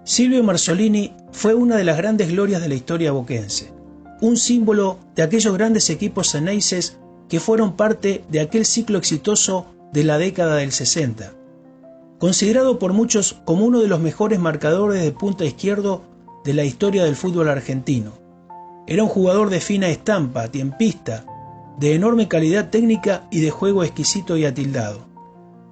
Silvio Marzolini fue una de las grandes glorias de la historia boquense, un símbolo de aquellos grandes equipos xeneises que fueron parte de aquel ciclo exitoso de la década del 60. Considerado por muchos como uno de los mejores marcadores de punta izquierdo de la historia del fútbol argentino. Era un jugador de fina estampa, tiempista, de enorme calidad técnica y de juego exquisito y atildado.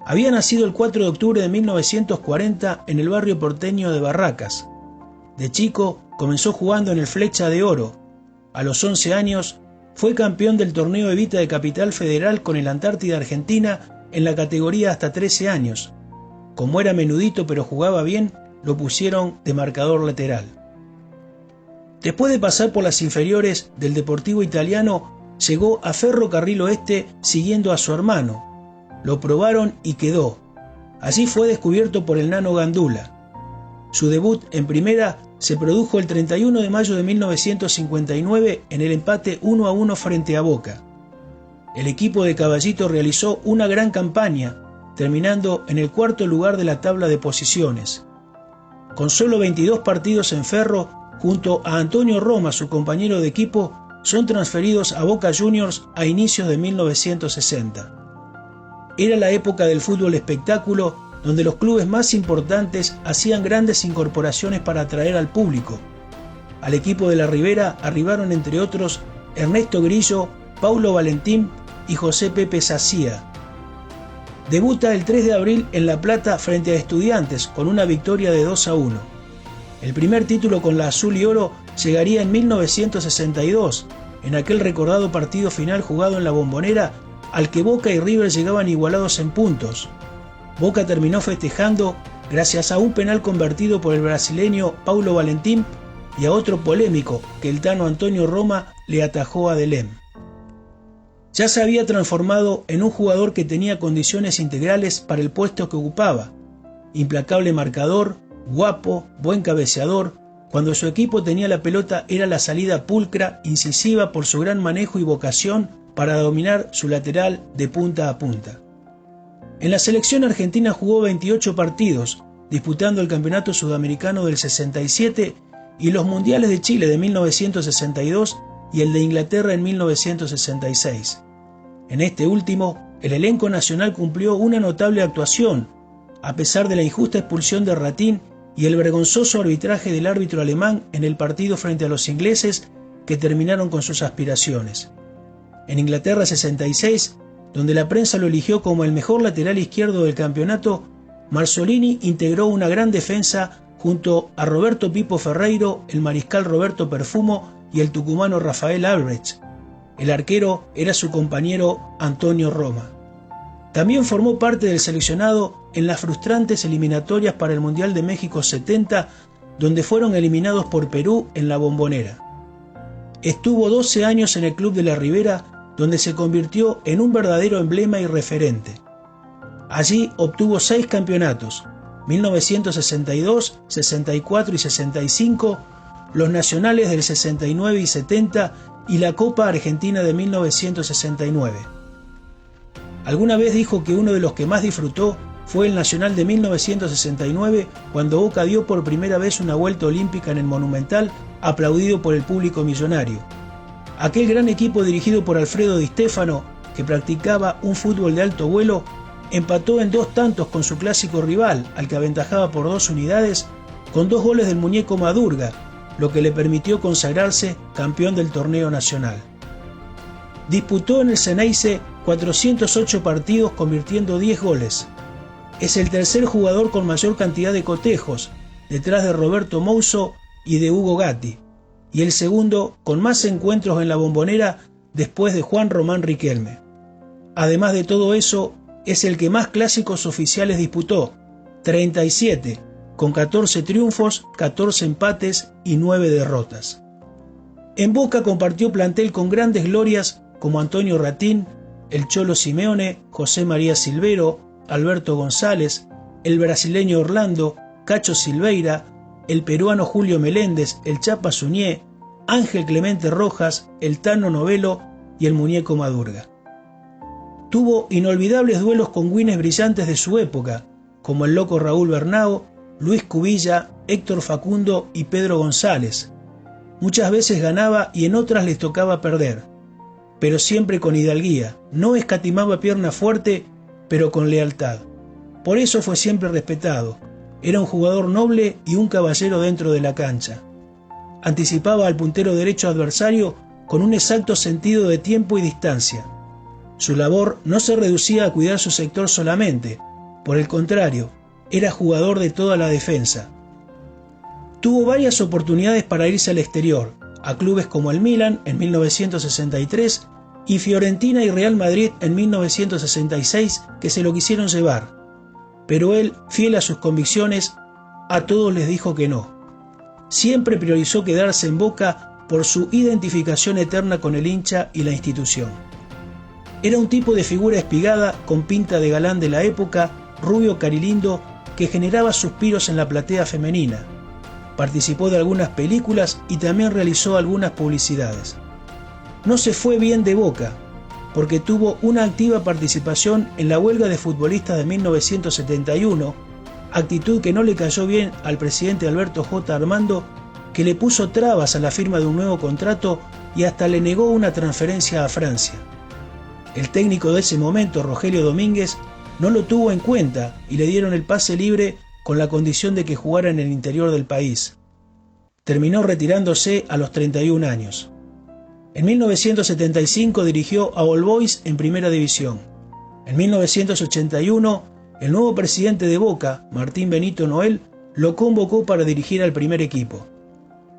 Había nacido el 4 de octubre de 1940 en el barrio porteño de Barracas. De chico comenzó jugando en el Flecha de Oro. A los 11 años fue campeón del torneo Evita de Capital Federal con el Antártida Argentina en la categoría hasta 13 años. Como era menudito pero jugaba bien, lo pusieron de marcador lateral. Después de pasar por las inferiores del Deportivo Italiano, llegó a Ferro Carril Oeste siguiendo a su hermano. Lo probaron y quedó. Allí fue descubierto por el Nano Gandula. Su debut en primera se produjo el 31 de mayo de 1959 en el empate 1-1 frente a Boca. El equipo de Caballito realizó una gran campaña, terminando en el cuarto lugar de la tabla de posiciones. Con solo 22 partidos en Ferro, junto a Antonio Roma, su compañero de equipo, son transferidos a Boca Juniors a inicios de 1960. Era la época del fútbol espectáculo, donde los clubes más importantes hacían grandes incorporaciones para atraer al público. Al equipo de la Ribera arribaron entre otros Ernesto Grillo, Paulo Valentín y José Pepe Sacía. Debuta el 3 de abril en La Plata frente a Estudiantes con una victoria de 2-1. El primer título con la azul y oro llegaría en 1962, en aquel recordado partido final jugado en la Bombonera, al que Boca y River llegaban igualados en puntos. Boca terminó festejando gracias a un penal convertido por el brasileño Paulo Valentín y a otro polémico que el tano Antonio Roma le atajó a Delem. Ya se había transformado en un jugador que tenía condiciones integrales para el puesto que ocupaba. Implacable marcador, guapo, buen cabeceador. Cuando su equipo tenía la pelota era la salida pulcra, incisiva por su gran manejo y vocación para dominar su lateral de punta a punta. En la selección argentina jugó 28 partidos, disputando el Campeonato Sudamericano del 67 y los Mundiales de Chile de 1962 y el de Inglaterra en 1966. En este último, el elenco nacional cumplió una notable actuación, a pesar de la injusta expulsión de Ratín y el vergonzoso arbitraje del árbitro alemán en el partido frente a los ingleses que terminaron con sus aspiraciones. En Inglaterra 66, donde la prensa lo eligió como el mejor lateral izquierdo del campeonato, Marzolini integró una gran defensa junto a Roberto Pipo Ferreiro, el mariscal Roberto Perfumo y el tucumano Rafael Albrecht. El arquero era su compañero Antonio Roma. También formó parte del seleccionado en las frustrantes eliminatorias para el Mundial de México 70, donde fueron eliminados por Perú en la Bombonera. Estuvo 12 años en el club de la Ribera, donde se convirtió en un verdadero emblema y referente. Allí obtuvo 6 campeonatos, 1962, 64 y 65, los nacionales del 69 y 70 y la Copa Argentina de 1969. Alguna vez dijo que uno de los que más disfrutó fue el Nacional de 1969, cuando Boca dio por primera vez una vuelta olímpica en el Monumental, aplaudido por el público millonario. Aquel gran equipo dirigido por Alfredo Di Stéfano, que practicaba un fútbol de alto vuelo, empató en 2 tantos con su clásico rival, al que aventajaba por 2 unidades, con 2 goles del muñeco Madurga, lo que le permitió consagrarse campeón del torneo nacional. Disputó en el Xeneize 408 partidos, convirtiendo 10 goles. Es el tercer jugador con mayor cantidad de cotejos, detrás de Roberto Mouso y de Hugo Gatti, y el segundo con más encuentros en la Bombonera después de Juan Román Riquelme. Además de todo eso, es el que más clásicos oficiales disputó, 37, con 14 triunfos, 14 empates y 9 derrotas. En Boca compartió plantel con grandes glorias como Antonio Ratín, el Cholo Simeone, José María Silvero, Alberto González, el brasileño Orlando, Cacho Silveira, el peruano Julio Meléndez, el Chapa Suñé, Ángel Clemente Rojas, el Tano Novelo y el muñeco Madurga. Tuvo inolvidables duelos con güines brillantes de su época, como el loco Raúl Bernao Luis Cubilla, Héctor Facundo y Pedro González. Muchas veces ganaba y en otras les tocaba perder, pero siempre con hidalguía. No escatimaba pierna fuerte, pero con lealtad. Por eso fue siempre respetado. Era un jugador noble y un caballero dentro de la cancha. Anticipaba al puntero derecho adversario con un exacto sentido de tiempo y distancia. Su labor no se reducía a cuidar su sector solamente, por el contrario, era jugador de toda la defensa. Tuvo varias oportunidades para irse al exterior, a clubes como el Milan en 1963 y Fiorentina y Real Madrid en 1966 que se lo quisieron llevar, pero él, fiel a sus convicciones, a todos les dijo que no. Siempre priorizó quedarse en Boca por su identificación eterna con el hincha y la institución. Era un tipo de figura espigada con pinta de galán de la época, rubio carilindo, que generaba suspiros en la platea femenina. Participó de algunas películas y también realizó algunas publicidades. No se fue bien de Boca, porque tuvo una activa participación en la huelga de futbolistas de 1971, actitud que no le cayó bien al presidente Alberto J. Armando, que le puso trabas a la firma de un nuevo contrato y hasta le negó una transferencia a Francia. El técnico de ese momento, Rogelio Domínguez, no lo tuvo en cuenta y le dieron el pase libre con la condición de que jugara en el interior del país. Terminó retirándose a los 31 años. En 1975 dirigió a All Boys en Primera División. En 1981, el nuevo presidente de Boca, Martín Benito Noel, lo convocó para dirigir al primer equipo.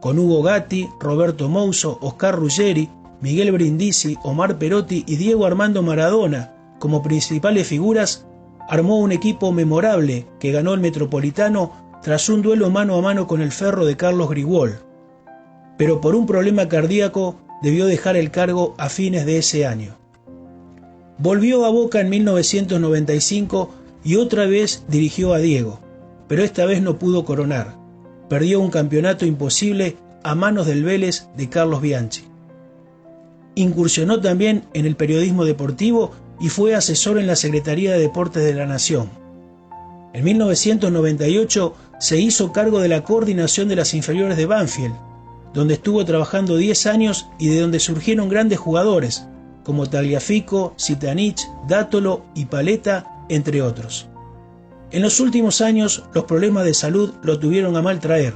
Con Hugo Gatti, Roberto Mouso, Oscar Ruggeri, Miguel Brindisi, Omar Perotti y Diego Armando Maradona como principales figuras, armó un equipo memorable que ganó el Metropolitano tras un duelo mano a mano con el Ferro de Carlos Grigol. Pero por un problema cardíaco debió dejar el cargo a fines de ese año. Volvió a Boca en 1995 y otra vez dirigió a Diego, pero esta vez no pudo coronar. Perdió un campeonato imposible a manos del Vélez de Carlos Bianchi. Incursionó también en el periodismo deportivo y fue asesor en la Secretaría de Deportes de la Nación. En 1998 se hizo cargo de la coordinación de las inferiores de Banfield, donde estuvo trabajando 10 años y de donde surgieron grandes jugadores, como Tagliafico, Zitanich, Dátolo y Paletta, entre otros. En los últimos años los problemas de salud lo tuvieron a mal traer,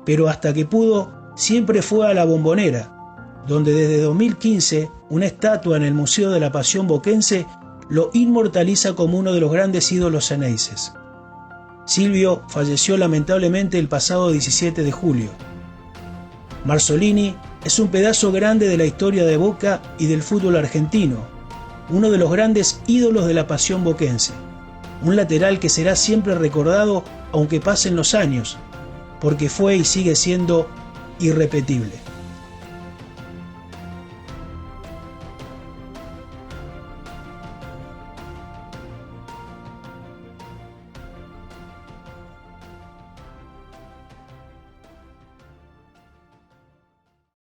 pero hasta que pudo siempre fue a la Bombonera, donde desde 2015 una estatua en el Museo de la Pasión Boquense lo inmortaliza como uno de los grandes ídolos xeneises. Silvio falleció lamentablemente el pasado 17 de julio. Marzolini es un pedazo grande de la historia de Boca y del fútbol argentino, uno de los grandes ídolos de la Pasión Boquense, un lateral que será siempre recordado aunque pasen los años, porque fue y sigue siendo irrepetible.